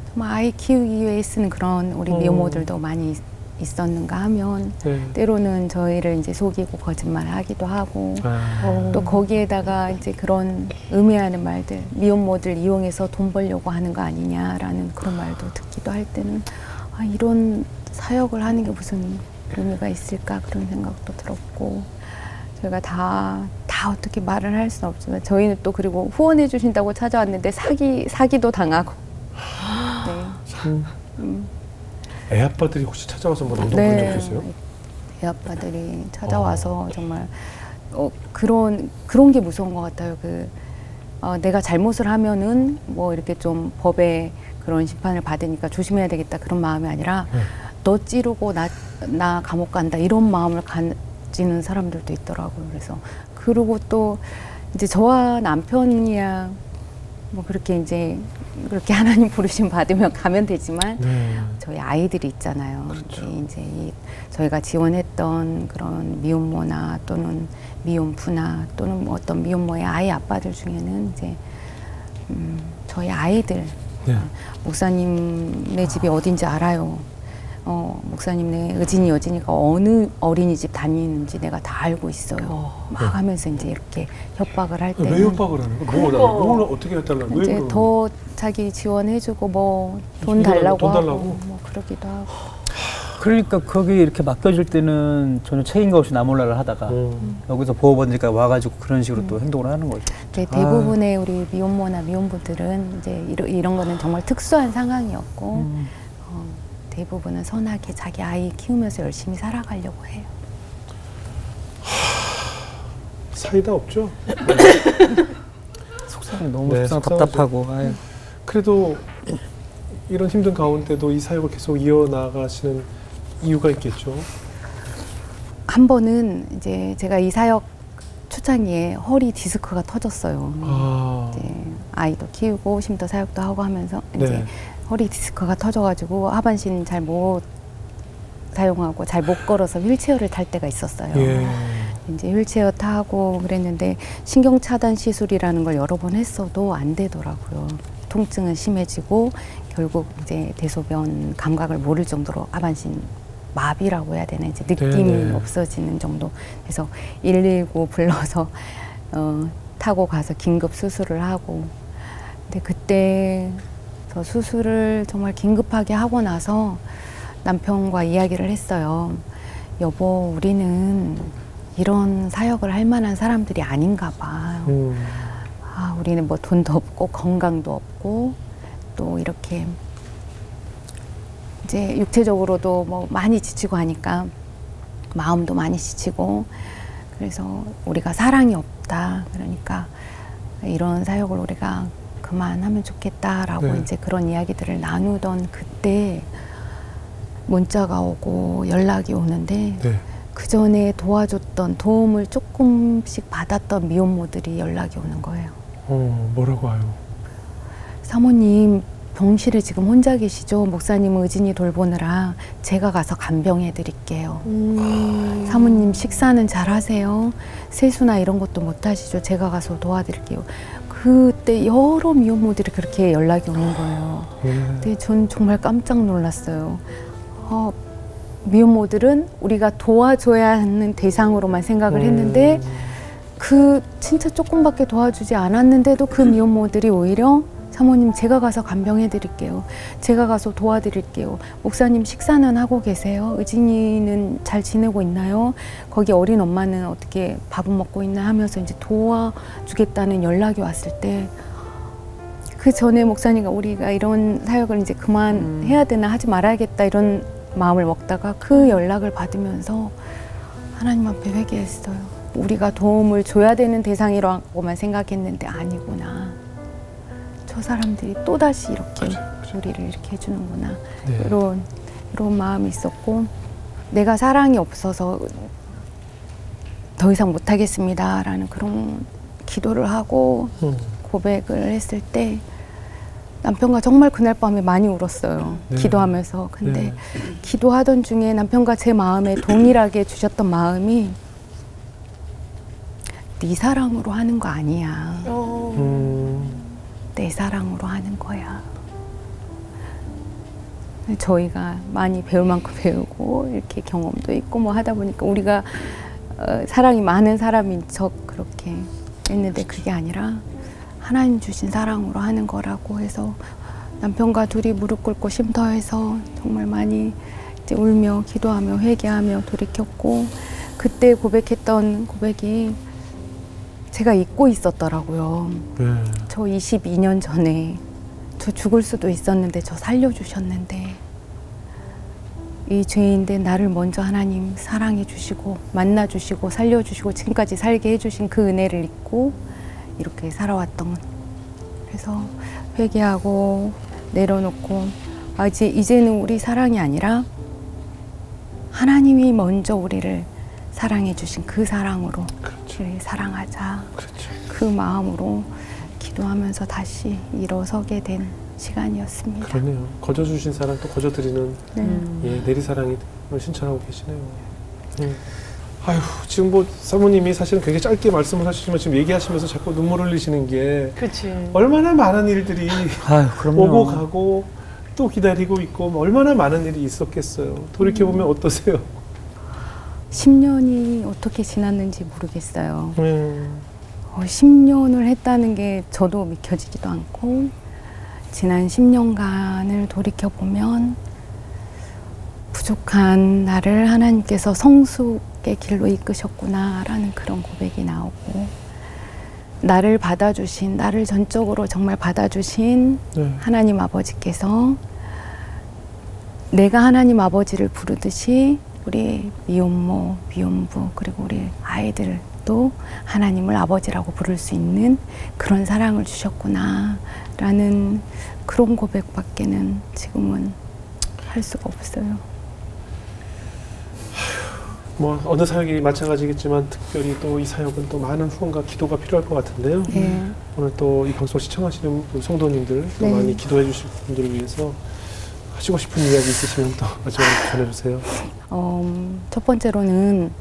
정말 아이 키우기 위해 쓰는 그런 우리 미혼모들도 많이 있었는가 하면 네. 때로는 저희를 이제 속이고 거짓말하기도 하고 아. 또 거기에다가 이제 그런 의미하는 말들, 미혼모들 이용해서 돈 벌려고 하는 거 아니냐라는 그런 말도 듣기도 할 때는 아, 이런 사역을 하는 게 무슨 의미가 있을까 그런 생각도 들었고, 저희가 다 어떻게 말을 할 수는 없지만 저희는 또 그리고 후원해 주신다고 찾아왔는데 사기도 당하고. 네. 참 애 아빠들이 혹시 찾아와서 뭐 남동 본 적 있으세요? 애 아빠들이 찾아와서 정말 그런 게 무서운 것 같아요. 내가 잘못을 하면은 뭐 이렇게 좀 법의 그런 심판을 받으니까 조심해야 되겠다 그런 마음이 아니라 너 찌르고 나 감옥 간다 이런 마음을 가지는 사람들도 있더라고요. 그래서 그리고 또 이제 저와 남편이야 뭐 그렇게 이제 그렇게 하나님 부르심 받으면 가면 되지만 네. 저희 아이들이 있잖아요. 그렇죠. 이제 저희가 지원했던 그런 미혼모나 또는 미혼부나 또는 뭐 어떤 미혼모의 아이 아빠들 중에는 이제 저희 아이들 네. 목사님네 집이 어딘지 알아요. 목사님네 의진이 여진이가 어느 어린이집 다니는지 내가 다 알고 있어요. 막 하면서 이제 이렇게 협박을 할 때는 왜 협박을 하는 거야? 뭘 어떻게 해달라고? 왜 이제 그러는 더 자기 지원해주고 뭐 돈 돈 달라고 달라고? 하고 뭐 그러기도 하고. 그러니까 거기 이렇게 맡겨질 때는 전혀 책임감 없이 나몰라를 하다가 여기서 보호받으니까 와가지고 그런 식으로 또 행동을 하는 거죠. 네, 대부분의 우리 미혼모나 미혼부들은 이제 이런 거는 정말 특수한 상황이었고 대부분은 선하게 자기 아이 키우면서 열심히 살아가려고 해요. 사이다 없죠? 속상해, 너무 네, 속상 속상하죠. 답답하고. 아유. 그래도 이런 힘든 가운데도 이 사역을 계속 이어나가시는 이유가 있겠죠? 한 번은 이제 제가 이 사역 초창기에 허리 디스크가 터졌어요. 아, 이제 아이도 키우고 쉼터 사역도 하고 하면서 이제 네. 허리 디스크가 터져가지고 하반신 잘 못 사용하고 잘 못 걸어서 휠체어를 탈 때가 있었어요. 예. 이제 휠체어 타고 그랬는데 신경 차단 시술이라는 걸 여러 번 했어도 안 되더라고요. 통증은 심해지고 결국 이제 대소변 감각을 모를 정도로 하반신 마비라고 해야 되나 이제 느낌이 네네. 없어지는 정도. 그래서 119 불러서 타고 가서 긴급 수술을 하고. 근데 그때 저 수술을 정말 긴급하게 하고 나서 남편과 이야기를 했어요. 여보, 우리는 이런 사역을 할 만한 사람들이 아닌가 봐. 아, 우리는 뭐 돈도 없고 건강도 없고 또 이렇게 이제 육체적으로도 뭐 많이 지치고 하니까 마음도 많이 지치고 그래서 우리가 사랑이 없다. 그러니까 이런 사역을 우리가 그만하면 좋겠다라고 네. 이제 그런 이야기들을 나누던 그때 문자가 오고 연락이 오는데 네. 그 전에 도와줬던 도움을 조금씩 받았던 미혼모들이 연락이 오는 거예요. 뭐라고 하요? 사모님 병실에 지금 혼자 계시죠? 목사님 의진이 돌보느라 제가 가서 간병해 드릴게요. 사모님 식사는 잘 하세요? 세수나 이런 것도 못 하시죠? 제가 가서 도와드릴게요. 그때 여러 미혼모들이 그렇게 연락이 오는 거예요. 근데 전 정말 깜짝 놀랐어요. 미혼모들은 우리가 도와줘야 하는 대상으로만 생각을 했는데 그 진짜 조금밖에 도와주지 않았는데도 그 미혼모들이 오히려 사모님 제가 가서 간병해 드릴게요. 제가 가서 도와드릴게요. 목사님 식사는 하고 계세요? 의진이는 잘 지내고 있나요? 거기 어린 엄마는 어떻게 밥은 먹고 있나 하면서 이제 도와주겠다는 연락이 왔을 때 그 전에 목사님과 우리가 이런 사역을 이제 그만해야 되나 하지 말아야겠다 이런 마음을 먹다가 그 연락을 받으면서 하나님 앞에 회개했어요. 우리가 도움을 줘야 되는 대상이라고만 생각했는데 아니구나. 저 사람들이 또다시 이렇게 우리를 이렇게 해주는구나. 네. 이런 마음이 있었고 내가 사랑이 없어서 더 이상 못하겠습니다 라는 그런 기도를 하고 고백을 했을 때 남편과 정말 그날 밤에 많이 울었어요. 네. 기도하면서. 근데 네. 기도하던 중에 남편과 제 마음에 동일하게 주셨던 마음이 네 사랑으로 하는 거 아니야. 내 사랑으로 하는 거야. 저희가 많이 배울 만큼 배우고 이렇게 경험도 있고 뭐 하다 보니까 우리가 사랑이 많은 사람인 척 그렇게 했는데 그게 아니라 하나님 주신 사랑으로 하는 거라고 해서 남편과 둘이 무릎 꿇고 쉼터에서 정말 많이 이제 울며 기도하며 회개하며 돌이켰고 그때 고백했던 고백이 제가 잊고 있었더라고요. 네. 저 22년 전에 저 죽을 수도 있었는데 저 살려주셨는데 이 죄인데 나를 먼저 하나님 사랑해 주시고 만나 주시고 살려 주시고 지금까지 살게 해주신 그 은혜를 잊고 이렇게 살아왔던. 그래서 회개하고 내려놓고 이제는 우리 사랑이 아니라 하나님이 먼저 우리를 사랑해 주신 그 사랑으로 그렇죠. 우리 사랑하자. 그렇죠. 그 마음으로 기도하면서 다시 일어서게 된 시간이었습니다. 그러네요. 거저 주신 사랑 또 거저 드리는 예, 내리사랑을 신청하고 계시네요. 아휴, 지금 뭐 사모님이 사실은 굉장히 짧게 말씀을 하시지만 지금 얘기하시면서 자꾸 눈물 흘리시는 게 그치. 얼마나 많은 일들이 아유, 그럼요. 오고 가고 또 기다리고 있고 얼마나 많은 일이 있었겠어요. 돌이켜보면 어떠세요? 10년이 어떻게 지났는지 모르겠어요. 10년을 했다는 게 저도 믿겨지지도 않고 지난 10년간을 돌이켜보면 부족한 나를 하나님께서 성숙의 길로 이끄셨구나라는 그런 고백이 나오고 나를 받아주신, 나를 전적으로 정말 받아주신 하나님 아버지께서 내가 하나님 아버지를 부르듯이 우리 미혼모, 미혼부 그리고 우리 아이들도 하나님을 아버지라고 부를 수 있는 그런 사랑을 주셨구나 라는 그런 고백밖에는 지금은 할 수가 없어요. 뭐 어느 사역이 마찬가지겠지만 특별히 또 이 사역은 또 많은 후원과 기도가 필요할 것 같은데요. 오늘 또 이 방송 시청하시는 성도님들 또 많이 기도해 주실 분들을 위해서 하시고 싶은 이야기 있으시면 또 마지막으로 전해주세요. 첫 번째로는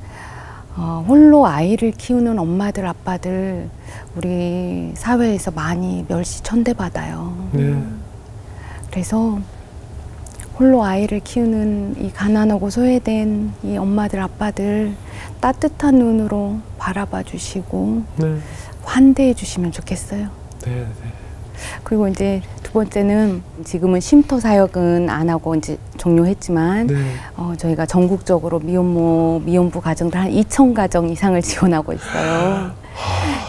홀로 아이를 키우는 엄마들, 아빠들 우리 사회에서 많이 멸시 천대받아요. 그래서 홀로 아이를 키우는 이 가난하고 소외된 이 엄마들, 아빠들 따뜻한 눈으로 바라봐 주시고 환대해 주시면 좋겠어요. 그리고 이제 두 번째는 지금은 쉼터 사역은 안 하고 이제 종료했지만 저희가 전국적으로 미혼모, 미혼부 가정들 한 2,000가정 이상을 지원하고 있어요.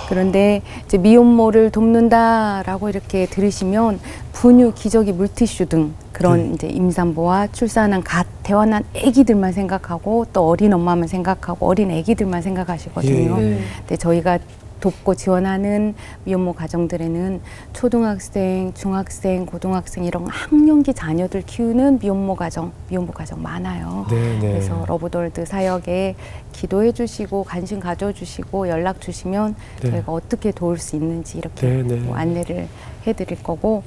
그런데 이제 미혼모를 돕는다라고 이렇게 들으시면 분유, 기저귀, 물티슈 등 그런 이제 임산부와 출산한 갓 태어난 아기들만 생각하고 또 어린 엄마만 생각하고 어린 아기들만 생각하시거든요. 근데 저희가 돕고 지원하는 미혼모 가정들에는 초등학생, 중학생, 고등학생 이런 학령기 자녀들 키우는 미혼모 가정, 미혼부 가정 많아요. 그래서 러브돌드 사역에 기도해 주시고 관심 가져주시고 연락 주시면 저희가 어떻게 도울 수 있는지 이렇게 뭐 안내를 해드릴 거고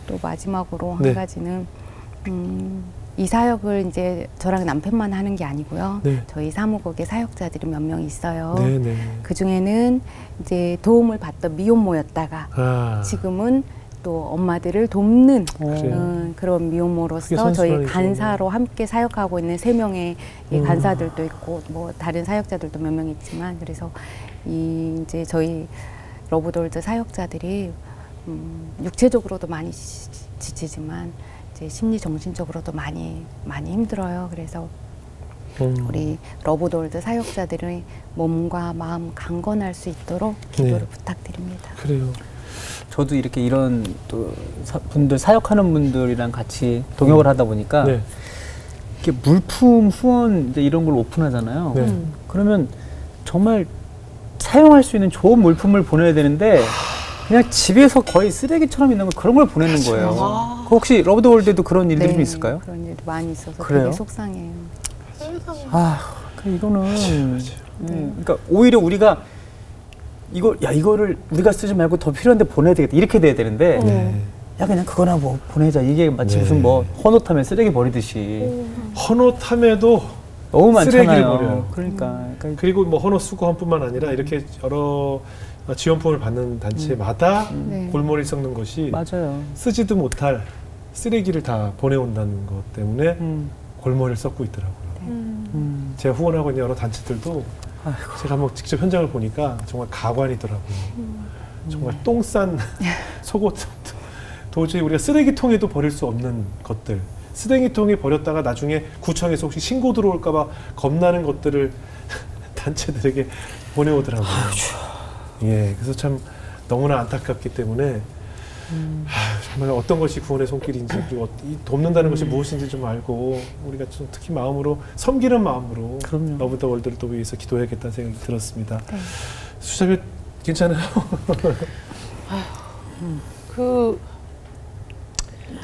또 마지막으로 한 가지는 이 사역을 이제 저랑 남편만 하는 게 아니고요. 저희 사무국에 사역자들이 몇 명 있어요. 그 중에는 이제 도움을 받던 미혼모였다가 지금은 또 엄마들을 돕는 그런 미혼모로서 저희 간사로 함께 사역하고 있는 3명의 간사들도 있고 뭐 다른 사역자들도 몇 명 있지만 그래서 이제 저희 러브돌드 사역자들이 육체적으로도 많이 지치지만 심리 정신적으로도 많이 힘들어요. 그래서 우리 러브돌드 사역자들의 몸과 마음 강건할 수 있도록 기도를 부탁드립니다. 그래요. 저도 이렇게 이런 또 분들 사역하는 분들이랑 같이 동역을 하다 보니까 이렇게 물품 후원 이제 이런 걸 오픈하잖아요. 그러면 정말 사용할 수 있는 좋은 물품을 보내야 되는데 그냥 집에서 거의 쓰레기처럼 있는 거 그런 걸 보내는 거예요. 혹시 러브더월드에도 그런 일들이 좀 있을까요? 그런 일도 많이 있어서 그래요? 되게 속상해요. 이거는 그러니까 오히려 우리가 이거를 우리가 쓰지 말고 더 필요한데 보내야 되겠다 이렇게 돼야 되는데 야 그냥 그거나 뭐 보내자 이게 마치 무슨 뭐 헌옷하면 쓰레기 버리듯이 헌옷함에도 너무 많잖아요. 쓰레기를 버려요. 그러니까 그리고 뭐 헌옷 수거함뿐만 아니라 이렇게 여러 지원품을 받는 단체마다 골머리 썩는 것이 맞아요. 쓰지도 못할 쓰레기를 다 보내온다는 것 때문에 골머리를 썩고 있더라고요. 제가 후원하고 있는 여러 단체들도 제가 한번 직접 현장을 보니까 정말 가관이더라고요. 정말 똥 싼 속옷 도저히 우리가 쓰레기통에도 버릴 수 없는 것들 쓰레기통에 버렸다가 나중에 구청에서 혹시 신고 들어올까 봐 겁나는 것들을 단체들에게 보내오더라고요. 예, 그래서 참 너무나 안타깝기 때문에 정말 어떤 것이 구원의 손길인지 그리고 돕는다는 것이 무엇인지 좀 알고 우리가 좀 특히 마음으로 섬기는 마음으로 러브 더 월드를 또 위해서 기도해야겠다는 생각이 들었습니다. 수자별 괜찮아요? 그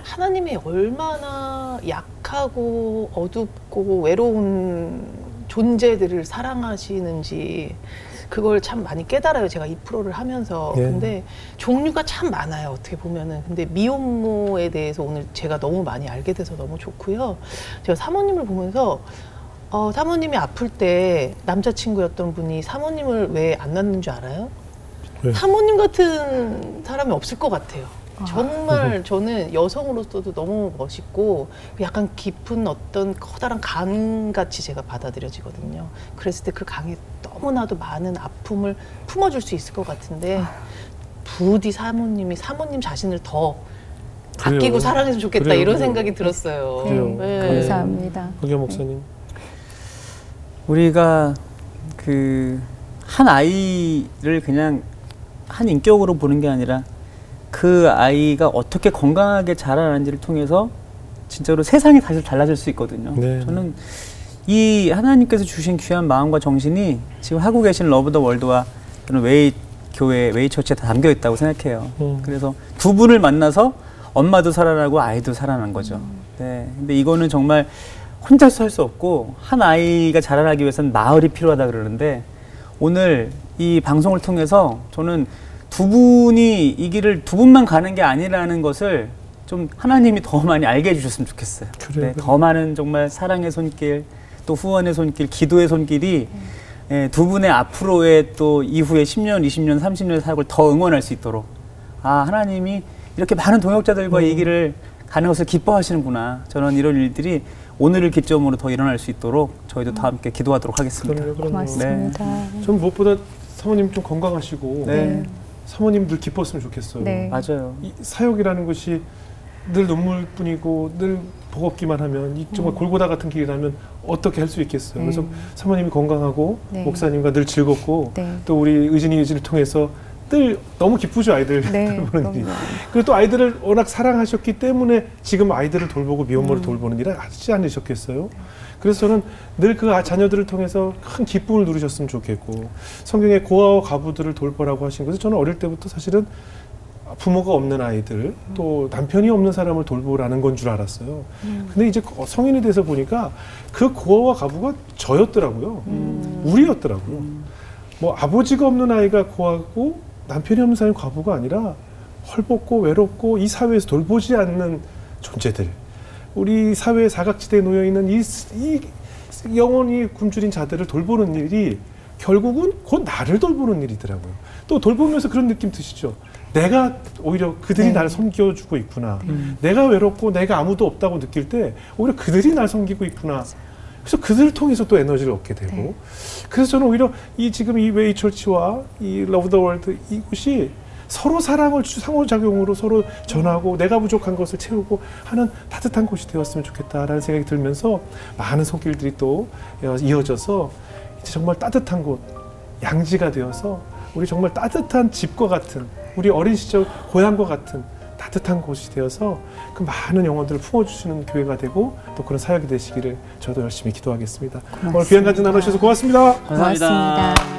하나님이 얼마나 약하고 어둡고 외로운 존재들을 사랑하시는지 그걸 참 많이 깨달아요. 제가 이 프로를 하면서. 예. 근데 종류가 참 많아요. 어떻게 보면은. 근데 미혼모에 대해서 오늘 제가 너무 많이 알게 돼서 너무 좋고요. 제가 사모님을 보면서 사모님이 아플 때 남자친구였던 분이 사모님을 왜 안 낳는 줄 알아요? 네. 사모님 같은 사람이 없을 것 같아요. 정말 저는 여성으로서도 너무 멋있고 약간 깊은 어떤 커다란 강같이 제가 받아들여지거든요. 그랬을 때 그 강에 너무나도 많은 아픔을 품어줄 수 있을 것 같은데 부디 사모님이 사모님 자신을 더 아끼고 그래요. 사랑했으면 좋겠다 그래요. 이런 생각이 들었어요. 그래요. 감사합니다. 박영 목사님. 우리가 그 한 아이를 그냥 한 인격으로 보는 게 아니라 그 아이가 어떻게 건강하게 자라나는지를 통해서 진짜로 세상이 다시 달라질 수 있거든요. 네. 저는 이 하나님께서 주신 귀한 마음과 정신이 지금 하고 계신 러브 더 월드와 저는 웨이 교회, 웨이 처치에 다 담겨 있다고 생각해요. 그래서 두 분을 만나서 엄마도 살아나고 아이도 살아난 거죠. 네. 근데 이거는 정말 혼자서 할 수 없고 한 아이가 자라나기 위해서는 마을이 필요하다 그러는데 오늘 이 방송을 통해서 저는 두 분이 이 길을 두 분만 가는 게 아니라는 것을 좀 하나님이 더 많이 알게 해주셨으면 좋겠어요. 그래요. 네, 더 많은 정말 사랑의 손길, 또 후원의 손길, 기도의 손길이 두 분의 앞으로의 또 이후에 10년, 20년, 30년의 사역을 더 응원할 수 있도록 하나님이 이렇게 많은 동역자들과 이 길을 가는 것을 기뻐하시는구나. 저는 이런 일들이 오늘을 기점으로 더 일어날 수 있도록 저희도 다 함께 기도하도록 하겠습니다. 그럼요. 고맙습니다. 전 무엇보다 사모님 좀 건강하시고 네. 사모님 늘 기뻤으면 좋겠어요. 네. 맞아요. 이 사역이라는 것이 늘 눈물뿐이고 늘 버겁기만 하면 이 정말 골고다 같은 길이라면 어떻게 할 수 있겠어요. 그래서 사모님이 건강하고 네. 목사님과 늘 즐겁고 네. 또 우리 의진이를 통해서 늘 너무 기쁘죠. 아이들 네, 돌보는 일이. 그럼요. 그리고 또 아이들을 워낙 사랑하셨기 때문에 지금 아이들을 돌보고 미혼모를 돌보는 일을 하지 않으셨겠어요. 그래서 저는 늘 그 자녀들을 통해서 큰 기쁨을 누리셨으면 좋겠고 성경에 고아와 과부들을 돌보라고 하신 것은 저는 어릴 때부터 사실은 부모가 없는 아이들 또 남편이 없는 사람을 돌보라는 건 줄 알았어요. 근데 이제 성인이 돼서 보니까 그 고아와 과부가 저였더라고요. 우리였더라고요. 뭐 아버지가 없는 아이가 고아고 남편이 없는 사람이 과부가 아니라 헐벗고 외롭고 이 사회에서 돌보지 않는 존재들. 우리 사회의 사각지대에 놓여있는 이 영원히 굶주린 자들을 돌보는 일이 결국은 곧 나를 돌보는 일이더라고요. 또 돌보면서 그런 느낌 드시죠? 내가 오히려 그들이 네. 나를 섬겨주고 있구나. 내가 외롭고 내가 아무도 없다고 느낄 때 오히려 그들이 날 섬기고 있구나. 그래서 그들을 통해서 또 에너지를 얻게 되고 네. 그래서 저는 오히려 지금 이 웨이 처치와 이 러브 더 월드 이곳이 서로 사랑을 상호작용으로 서로 전하고 내가 부족한 것을 채우고 하는 따뜻한 곳이 되었으면 좋겠다라는 생각이 들면서 많은 손길들이 또 이어져서 이제 정말 따뜻한 곳, 양지가 되어서 우리 정말 따뜻한 집과 같은 우리 어린 시절 고향과 같은 따뜻한 곳이 되어서 그 많은 영혼들을 품어주시는 교회가 되고 또 그런 사역이 되시기를 저도 열심히 기도하겠습니다. 오늘 귀한 간증 나누셔서 고맙습니다. 감사합니다. 고맙습니다.